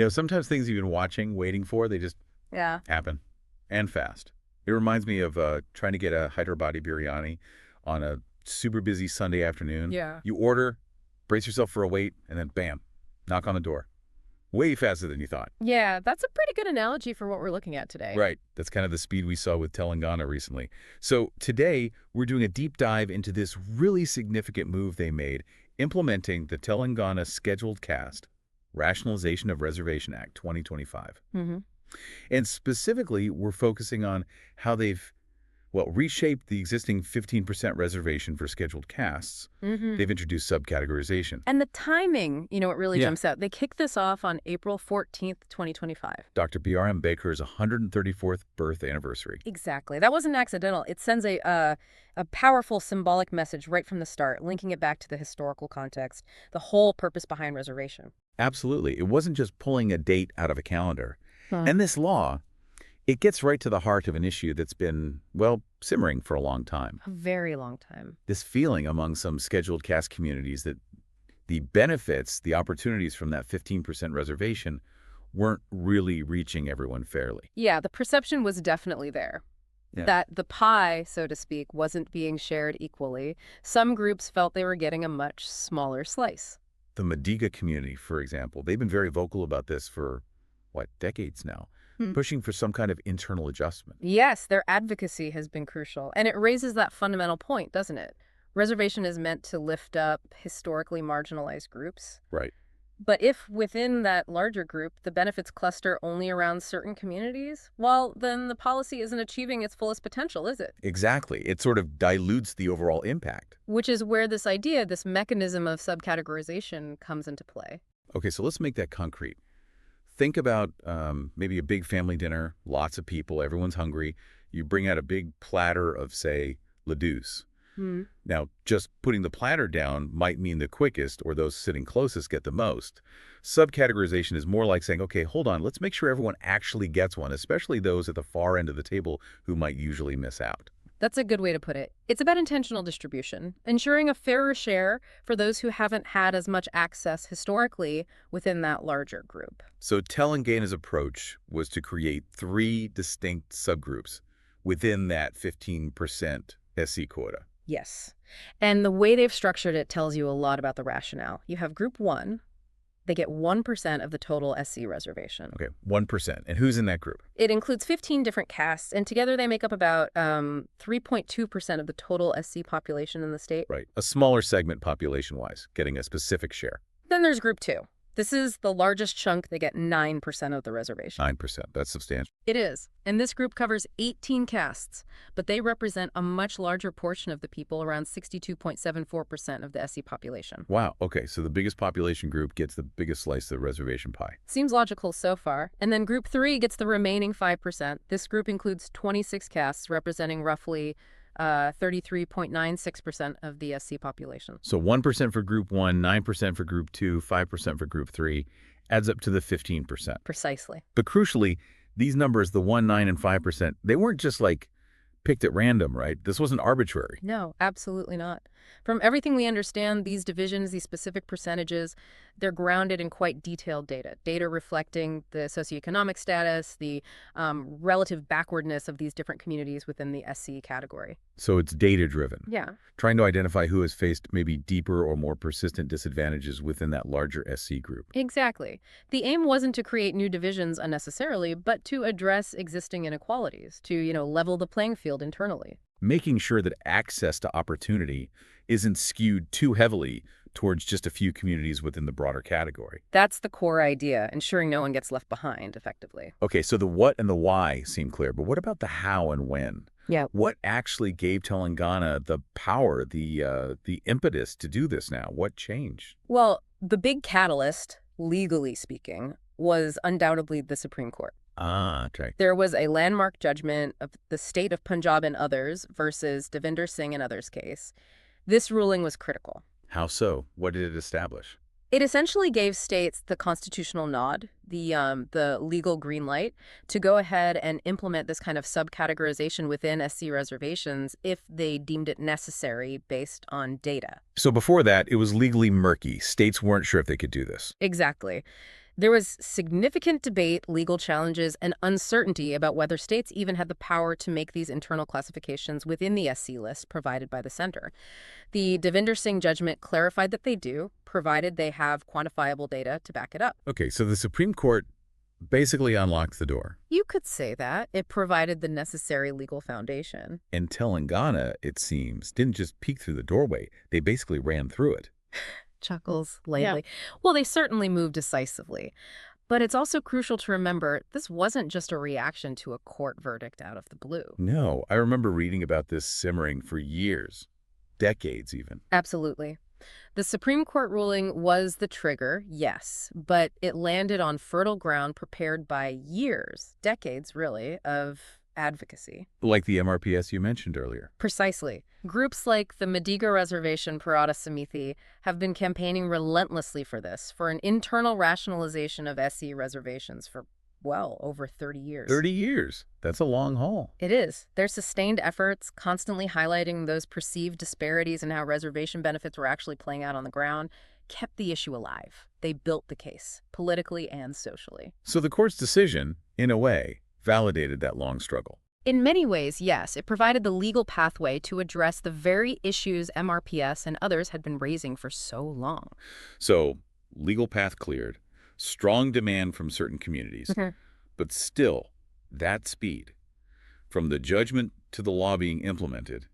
Sometimes things you've been watching, waiting for, they just Yeah. happen and fast. It reminds me of trying to get a Hyderabadi biryani on a super busy Sunday afternoon. Yeah. You order, brace yourself for a wait, and then bam, knock on the door. Way faster than you thought. Yeah, that's a pretty good analogy for what we're looking at today. Right. That's kind of the speed we saw with Telangana recently. So today, we're doing a deep dive into this really significant move they made, implementing the Telangana Scheduled Caste Rationalization of Reservation Act 2025. Hmm. And specifically, we're focusing on how they've, reshaped the existing 15% reservation for scheduled castes. Hmm. They've introduced sub-categorization. And the timing, it really Yeah. jumps out. They kicked this off on April 14th, 2025. Dr. B.R.M. Baker's 134th birth anniversary. Exactly. That wasn't accidental. It sends a powerful symbolic message right from the start, linking it back to the historical context, the whole purpose behind reservation. Absolutely. It wasn't just pulling a date out of a calendar. Huh. And this law, it gets right to the heart of an issue that's been, simmering for a long time. A very long time. This feeling among some scheduled caste communities that the benefits, the opportunities from that 15% reservation weren't really reaching everyone fairly. Yeah, the perception was definitely there. Yeah. That the pie, so to speak, wasn't being shared equally. Some groups felt they were getting a much smaller slice. The Madiga community, for example, they've been very vocal about this for, decades now, pushing for some kind of internal adjustment. Yes, their advocacy has been crucial. And it raises that fundamental point, doesn't it? Reservation is meant to lift up historically marginalized groups. Right. But if within that larger group, the benefits cluster only around certain communities, well, then the policy isn't achieving its fullest potential, is it? Exactly. It sort of dilutes the overall impact. Which is where this idea, this mechanism of subcategorization comes into play. Okay, so let's make that concrete. Think about maybe a big family dinner, lots of people, everyone's hungry. You bring out a big platter of, say, ladus. Now, just putting the platter down might mean the quickest or those sitting closest get the most. Subcategorization is more like saying, okay, hold on, let's make sure everyone actually gets one, especially those at the far end of the table who might usually miss out. That's a good way to put it. It's about intentional distribution, ensuring a fairer share for those who haven't had as much access historically within that larger group. So Telangana's approach was to create 3 distinct subgroups within that 15% SC quota. Yes. And the way they've structured it tells you a lot about the rationale. You have group 1. They get 1% of the total SC reservation. Okay, 1%. And who's in that group? It includes 15 different castes, and together they make up about 3.2% of the total SC population in the state. Right, a smaller segment population-wise, getting a specific share. Then there's group 2. This is the largest chunk. They get 9% of the reservation. 9%, that's substantial. It is. And this group covers 18 castes, but they represent a much larger portion of the people, around 62.74% of the SC population. Wow, okay, so the biggest population group gets the biggest slice of the reservation pie. Seems logical so far. And then group 3 gets the remaining 5%. This group includes 26 castes, representing roughly 33.96% of the SC population. So 1% for group 1, 9% for group 2, 5% for group 3, adds up to the 15%. Precisely. But crucially, these numbers, the 1, 9, and 5%, they weren't just picked at random, right? This wasn't arbitrary. No, absolutely not. From everything we understand, these divisions, these specific percentages, they're grounded in quite detailed data reflecting the socioeconomic status, the relative backwardness of these different communities within the SC category. So it's data-driven. Yeah. Trying to identify who has faced maybe deeper or more persistent disadvantages within that larger SC group. Exactly. The aim wasn't to create new divisions unnecessarily, but to address existing inequalities, to, level the playing field internally. Making sure that access to opportunity isn't skewed too heavily towards just a few communities within the broader category. That's the core idea, ensuring no one gets left behind, effectively. Okay, so the what and the why seem clear, but what about the how and when? Yeah. What actually gave Telangana the power, the impetus to do this now? What changed? Well, the big catalyst, legally speaking, was undoubtedly the Supreme Court. Ah, okay. There was a landmark judgment of the state of Punjab and others versus Devinder Singh and others' case. This ruling was critical. How so? What did it establish? It essentially gave states the constitutional nod, the legal green light, to go ahead and implement this kind of subcategorization within SC reservations if they deemed it necessary based on data. So before that, it was legally murky. States weren't sure if they could do this. Exactly. There was significant debate, legal challenges, and uncertainty about whether states even had the power to make these internal classifications within the SC list provided by the center. The Devinder Singh judgment clarified that they do, provided they have quantifiable data to back it up. Okay, so the Supreme Court basically unlocked the door. You could say that. It provided the necessary legal foundation. And Telangana, it seems, didn't just peek through the doorway. They basically ran through it. Chuckles lately. Well, they certainly moved decisively. But it's also crucial to remember this wasn't just a reaction to a court verdict out of the blue. No, I remember reading about this simmering for years, decades even. Absolutely. The Supreme Court ruling was the trigger, yes, but it landed on fertile ground prepared by years, decades really, of advocacy. Like the MRPS you mentioned earlier. Precisely. Groups like the Madiga Reservation Parada Samithi have been campaigning relentlessly for this, for an internal rationalization of SE reservations for, well, over 30 years. 30 years. That's a long haul. It is. Their sustained efforts, constantly highlighting those perceived disparities in how reservation benefits were actually playing out on the ground, kept the issue alive. They built the case, politically and socially. So the court's decision, in a way, validated that long struggle. In many ways, yes, it provided the legal pathway to address the very issues MRPS and others had been raising for so long. So, legal path cleared, strong demand from certain communities, but still, that speed, from the judgment to the law being implemented,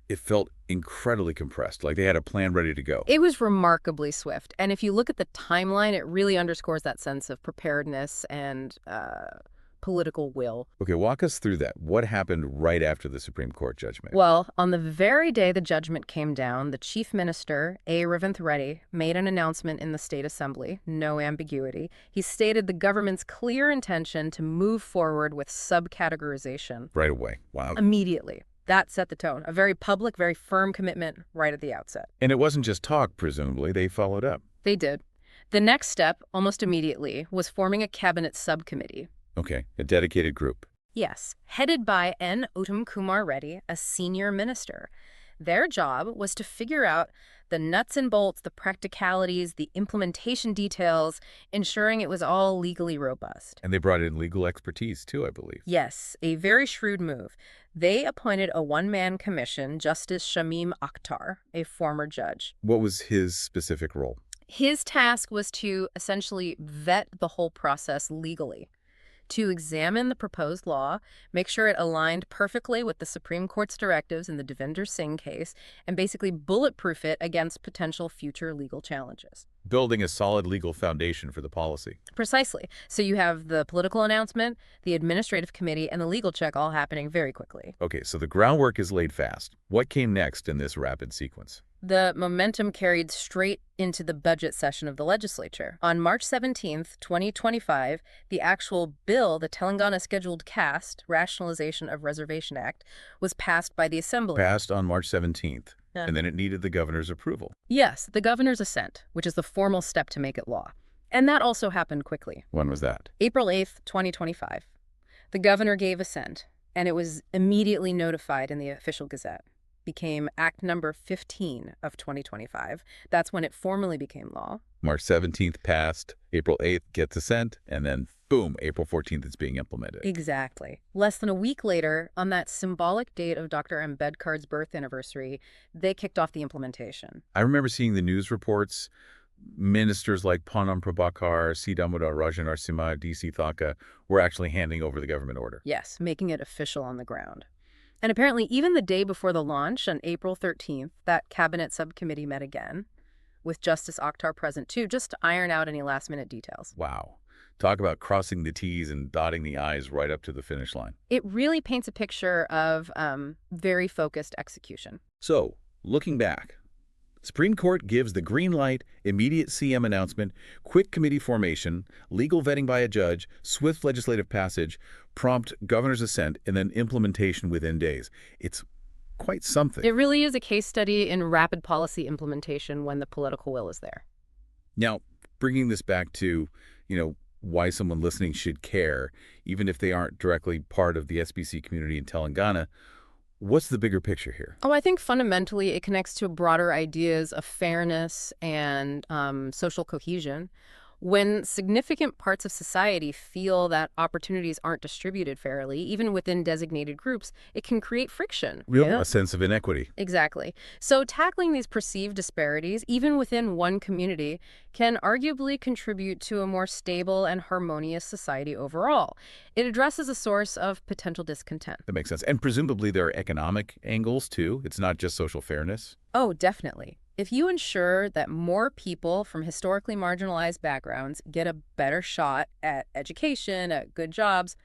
it felt incredibly compressed, like they had a plan ready to go. It was remarkably swift, and if you look at the timeline, it really underscores that sense of preparedness and political will. Okay, walk us through that. What happened right after the Supreme Court judgment? Well, on the very day the judgment came down, the Chief Minister, A. Ravindra Reddy, made an announcement in the State Assembly, no ambiguity. He stated the government's clear intention to move forward with sub-categorisation. Right away. Wow. Immediately. That set the tone. A very public, very firm commitment right at the outset. And it wasn't just talk, presumably. They followed up. They did. The next step, almost immediately, was forming a cabinet subcommittee. Okay, a dedicated group. Yes, headed by N. Uttam Kumar Reddy, a senior minister. Their job was to figure out the nuts and bolts, the practicalities, the implementation details, ensuring it was all legally robust. And they brought in legal expertise, too, I believe. Yes, a very shrewd move. They appointed a one-man commission, Justice Shamim Akhtar, a former judge. What was his specific role? His task was to essentially vet the whole process legally, to examine the proposed law, make sure it aligned perfectly with the Supreme Court's directives in the Devinder Singh case, and basically bulletproof it against potential future legal challenges. Building a solid legal foundation for the policy. Precisely. So you have the political announcement, the administrative committee, and the legal check all happening very quickly. Okay, so the groundwork is laid fast. What came next in this rapid sequence? The momentum carried straight into the budget session of the legislature. On March 17th, 2025, the actual bill, the Telangana Scheduled Caste, Rationalisation of Reservation Act, was passed by the Assembly. Passed on March 17th, Yeah. and then it needed the governor's approval. Yes, the governor's assent, which is the formal step to make it law. And that also happened quickly. When was that? April 8th, 2025. The governor gave assent, and it was immediately notified in the official gazette. Became Act number 15 of 2025. That's when it formally became law. March 17th passed, April 8th gets assent, and then boom, April 14th it's being implemented. Exactly. Less than a week later, on that symbolic date of Dr. Ambedkar's birth anniversary, they kicked off the implementation. I remember seeing the news reports. Ministers like Ponnam Prabhakar, C. Damodar Rajan Narasimha, D.C. Thaka were actually handing over the government order. Yes, making it official on the ground. And apparently, even the day before the launch, on April 13th, that cabinet subcommittee met again, with Justice Akhtar present too, just to iron out any last-minute details. Wow. Talk about crossing the T's and dotting the I's right up to the finish line. It really paints a picture of very focused execution. So, looking back, Supreme Court gives the green light, immediate CM announcement, quick committee formation, legal vetting by a judge, swift legislative passage, prompt governor's assent, and then implementation within days. It's quite something. It really is a case study in rapid policy implementation when the political will is there. Now, bringing this back to, why someone listening should care, even if they aren't directly part of the SBC community in Telangana, what's the bigger picture here? Oh, I think fundamentally it connects to broader ideas of fairness and social cohesion. When significant parts of society feel that opportunities aren't distributed fairly, even within designated groups, it can create friction. A sense of inequity. Exactly. So tackling these perceived disparities, even within one community, can arguably contribute to a more stable and harmonious society overall. It addresses a source of potential discontent. That makes sense. And presumably there are economic angles, too. It's not just social fairness. Oh, definitely. If you ensure that more people from historically marginalized backgrounds get a better shot at education, at good jobs,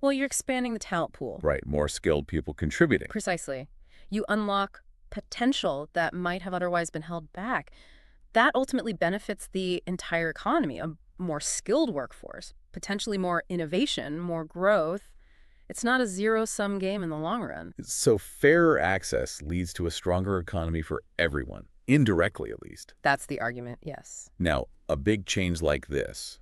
well, you're expanding the talent pool. Right, more skilled people contributing. Precisely. You unlock potential that might have otherwise been held back. That ultimately benefits the entire economy, a more skilled workforce, potentially more innovation, more growth. It's not a zero-sum game in the long run. So fairer access leads to a stronger economy for everyone, indirectly at least. That's the argument, yes. Now, a big change like this,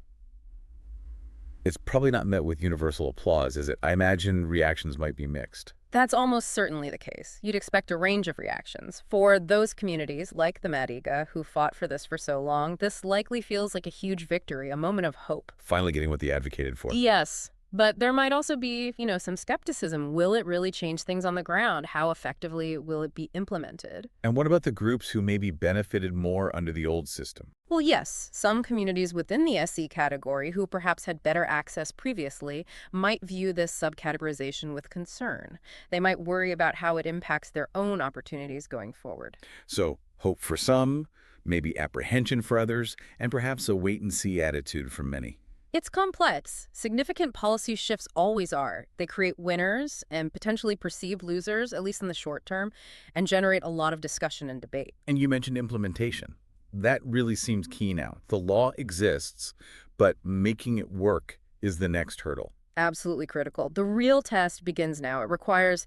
it's probably not met with universal applause, is it? I imagine reactions might be mixed. That's almost certainly the case. You'd expect a range of reactions. For those communities, like the Madiga, who fought for this for so long, this likely feels like a huge victory, a moment of hope. Finally getting what they advocated for. Yes. But there might also be, some skepticism. Will it really change things on the ground? How effectively will it be implemented? And what about the groups who maybe benefited more under the old system? Well, yes, some communities within the SE category who perhaps had better access previously might view this subcategorization with concern. They might worry about how it impacts their own opportunities going forward. So, hope for some, maybe apprehension for others, and perhaps a wait-and-see attitude from many. It's complex. Significant policy shifts always are. They create winners and potentially perceived losers, at least in the short term, and generate a lot of discussion and debate. And you mentioned implementation. That really seems key now. The law exists, but making it work is the next hurdle. Absolutely critical. The real test begins now. It requires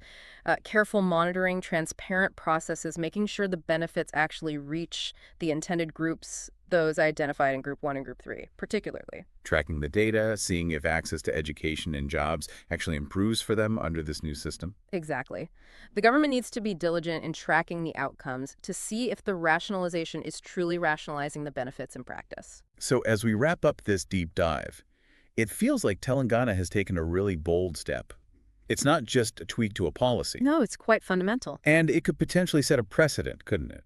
careful monitoring, transparent processes, making sure the benefits actually reach the intended groups, those identified in Group 1 and Group 3, particularly. Tracking the data, seeing if access to education and jobs actually improves for them under this new system. Exactly. The government needs to be diligent in tracking the outcomes to see if the rationalization is truly rationalizing the benefits in practice. So as we wrap up this deep dive, it feels like Telangana has taken a really bold step. It's not just a tweak to a policy. No, it's quite fundamental. And it could potentially set a precedent, couldn't it?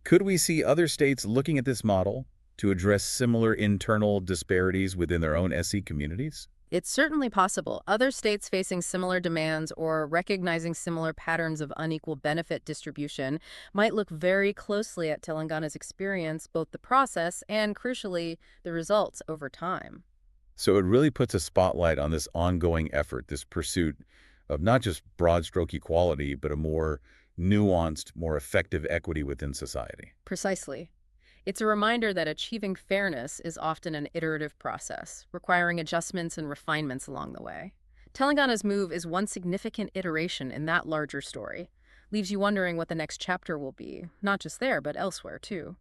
Could we see other states looking at this model to address similar internal disparities within their own SE communities? It's certainly possible. Other states facing similar demands or recognizing similar patterns of unequal benefit distribution might look very closely at Telangana's experience, both the process and, crucially, the results over time. So it really puts a spotlight on this ongoing effort, this pursuit of not just broad stroke equality, but a more nuanced, more effective equity within society. Precisely. It's a reminder that achieving fairness is often an iterative process, requiring adjustments and refinements along the way. Telangana's move is one significant iteration in that larger story. Leaves you wondering what the next chapter will be, not just there, but elsewhere, too.